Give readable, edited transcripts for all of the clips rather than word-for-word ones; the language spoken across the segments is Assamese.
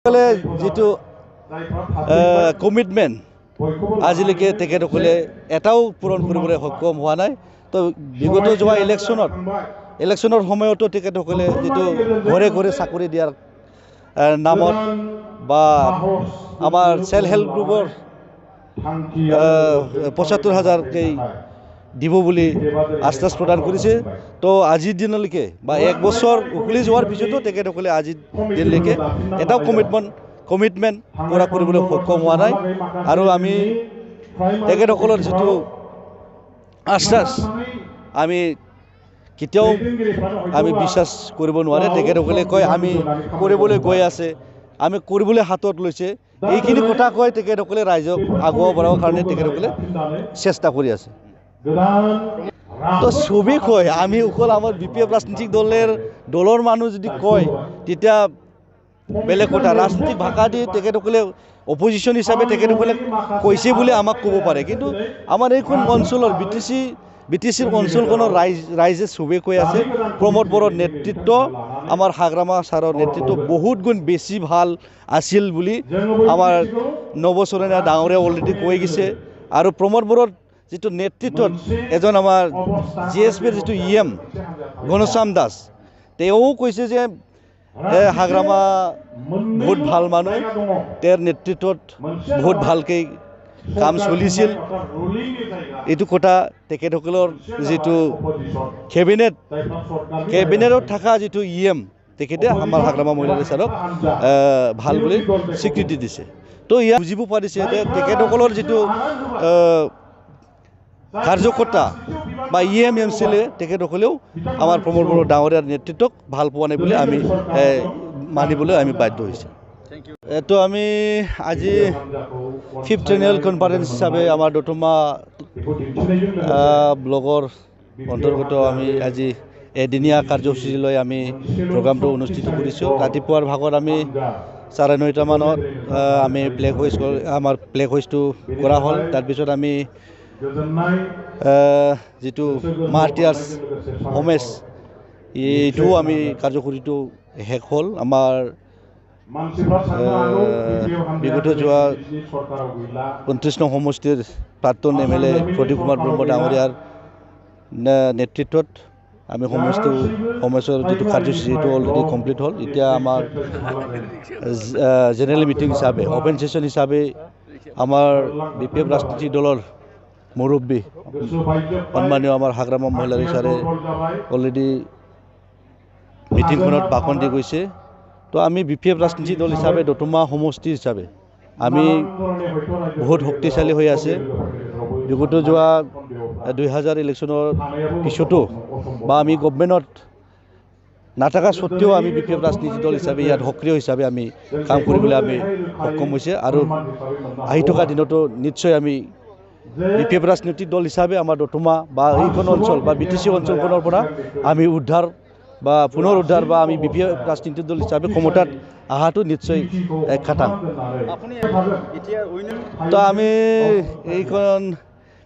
যেটো কমিটমেন্ট আজিলৈকে তেখেতসকলে এটাও পূৰণ কৰিবলৈ সক্ষম হোৱা নাই। তো বিগত যোৱা ইলেকশ্যনৰ সময়তো তেখেতসকলে যেটো ঘৰে ঘৰে চাকৰি দিয়াৰ নামত বা আমাৰ সেল্ফ হেল্প গ্ৰুপৰ ৭৫,০০০ দিব বুলি আশ্বাস প্ৰদান কৰিছে। তো আজিৰ দিনলৈকে বা এক বছৰ উকলি যোৱাৰ পিছতো তেখেতসকলে আজিৰ দিনলৈকে এটাও কমিটমেন্ট পূৰা কৰিবলৈ সক্ষম হোৱা নাই। আৰু আমি তেখেতসকলৰ যেটো আশ্বাস আমি কেতিয়াও আমি বিশ্বাস কৰিব নোৱাৰে। তেখেতসকলে কয় আমি কৰিবলৈ গৈ আছে, আমি কৰিবলৈ হাতত লৈছে, এইখিনি কথা কয় তেখেতসকলে ৰাইজক আগুৱাব বঢ়াবৰ কাৰণে তেখেতসকলে চেষ্টা কৰি আছে। তো ছবি কয় আমি অকল আমাৰ বিপিএফ ৰাজনৈতিক দলৰ মানুহ যদি কয় তেতিয়া বেলেগ কথা। ৰাজনৈতিক ভাষা দি তেখেতসকলে অপজিশ্যন হিচাপে তেখেতসকলে কৈছে বুলি আমাক ক'ব পাৰে, কিন্তু আমাৰ এইখন অঞ্চলৰ বিটিচিৰ অঞ্চলখনৰ ৰাইজে ছবি কৈ আছে প্ৰমোদ বড়োৰ নেতৃত্ব, আমাৰ হাগ্ৰামা ছাৰৰ নেতৃত্ব বহুত গুণ বেছি ভাল আছিল বুলি আমাৰ নৱচৰণীয়া ডাঙৰে অলৰেডি কৈ গৈছে। আৰু প্ৰমোদ বড়োৰ যেটো নেতৃত্বত এজন আমাৰ জিএছপিৰ যেটো ইএম ঘনশ্যাম দাস তেওঁ কৈছে যে হাগ্ৰামা বহুত ভাল মানুহ, তেওঁৰ নেতৃত্বত বহুত ভালকৈ কাম চলিছিল। এইটো কথা তেখেতসকলৰ যেটো কেবিনেটত থকা যেটো ইএম তেখেতে আমাৰ হাগ্ৰামা মহিলা ছাৰক ভাল বুলি স্বীকৃতি দিছে। তো ইয়াত বুজিব পাৰিছে যে তেখেতসকলৰ যেটো কাৰ্যকৰ্তা বা ইএম এমচিলে তেখেতসকলেও আমাৰ প্ৰমোদ বড়ো ডাঙৰীয়াৰ নেতৃত্বক ভাল পোৱা নাই বুলি আমি মানিবলৈ আমি বাধ্য হৈছোঁ। তো আমি আজি 5th এনুৱেল কনফাৰেন্স হিচাপে আমাৰ দতমা ব্লগৰ অন্তৰ্গত আমি আজি এদিনীয়া কাৰ্যসূচী লৈ আমি প্ৰগ্ৰামটো অনুষ্ঠিত কৰিছোঁ। ৰাতিপুৱাৰ ভাগত আমি 9:30 মানত আমি আমাৰ ফ্লেগ হোইষ্টটো কৰা হ'ল। তাৰপিছত আমি যেটো মাৰ্টিয়াৰ্ছ হোমেজ এইটো আমি কাৰ্যসূচীটো শেষ হ'ল। আমাৰ বিগত যোৱা 29 নং সমষ্টিৰ প্ৰাক্তন MLA প্ৰদীপ কুমাৰ ব্ৰহ্ম ডাঙৰীয়াৰ নেতৃত্বত আমি সমাজৰ যেটো কাৰ্যসূচী এইটো অলৰেডি কমপ্লিট হ'ল। এতিয়া আমাৰ জেনেৰেল মিটিং হিচাপে অপেন সেশন হিচাপে আমাৰ বিপিএফ ৰাজনৈতিক দলৰ মুৰব্বী সন্মানীয় আমাৰ হাগ্ৰামা মহিলা ছাৰে অলৰেডি মিটিংখনত ভাষণ দি গৈছে। তো আমি বিপিএফ ৰাজনৈতিক দল হিচাপে দতমা সমষ্টি হিচাপে আমি বহুত শক্তিশালী হৈ আছে। বিগত যোৱা 2000 ইলেকশ্যনৰ পিছতো বা আমি গভৰ্ণমেণ্টত নাথাকা সত্ত্বেও আমি বিপিএফ ৰাজনৈতিক দল হিচাপে ইয়াত সক্ৰিয় হিচাপে আমি কাম কৰিবলৈ আমি সক্ষম হৈছে। আৰু আহি থকা দিনতো নিশ্চয় আমি বিপিএফ ৰাজনৈতিক দল হিচাপে আমাৰ দতমা বা এইখন অঞ্চল বা বিটিচি অঞ্চলখনৰ পৰা আমি পুনৰ উদ্ধাৰ বা আমি বিপিএফ ৰাজনৈতিক দল হিচাপে ক্ষমতাত অহাটো নিশ্চয় খাটাং। তো আমি এইখন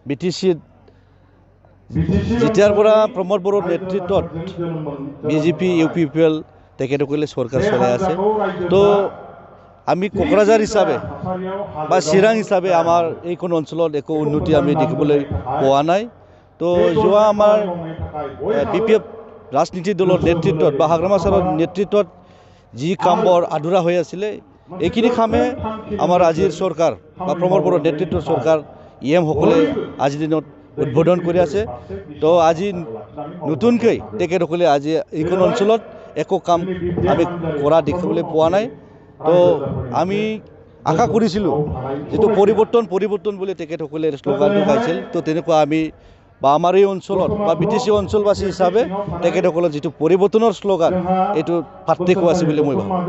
বিটিচিত যেতিয়াৰ পৰা প্ৰমোদ বড়োৰ নেতৃত্বত বিজেপি UPPL তেখেতসকলে চৰকাৰ চলাই আছে। তো আমি কোকৰাঝাৰ হিচাপে বা চিৰাং হিচাপে আমাৰ এইখন অঞ্চলত একো উন্নতি আমি দেখিবলৈ পোৱা নাই। তো যোৱা আমাৰ বিপিএফ ৰাজনীতি দলৰ নেতৃত্বত বা হাগ্ৰামা ছাৰৰ নেতৃত্বত যি কামবোৰ আধৰুৱা হৈ আছিলে এইখিনি কামে আমাৰ আজিৰ চৰকাৰ বা প্ৰমোদ বড়োৰ নেতৃত্বৰ চৰকাৰ EM সকলে আজিৰ দিনত উদ্বোধন কৰি আছে। তো আজি নতুনকৈ তেখেতসকলে আজি এইখন অঞ্চলত একো কাম আমি কৰা দেখিবলৈ পোৱা নাই। তো আমি আশা কৰিছিলোঁ যেটো পৰিৱৰ্তন বুলি তেখেতসকলে শ্লোগানটো গাইছিল। তো তেনেকুৱা আমি বা আমাৰ এই অঞ্চলত বা বিটিচি অঞ্চলবাসী হিচাপে তেখেতসকলৰ যেটো পৰিৱৰ্তনৰ শ্লোগান এইটো পাৰ্থক্য আছে বুলি মই ভাবোঁ।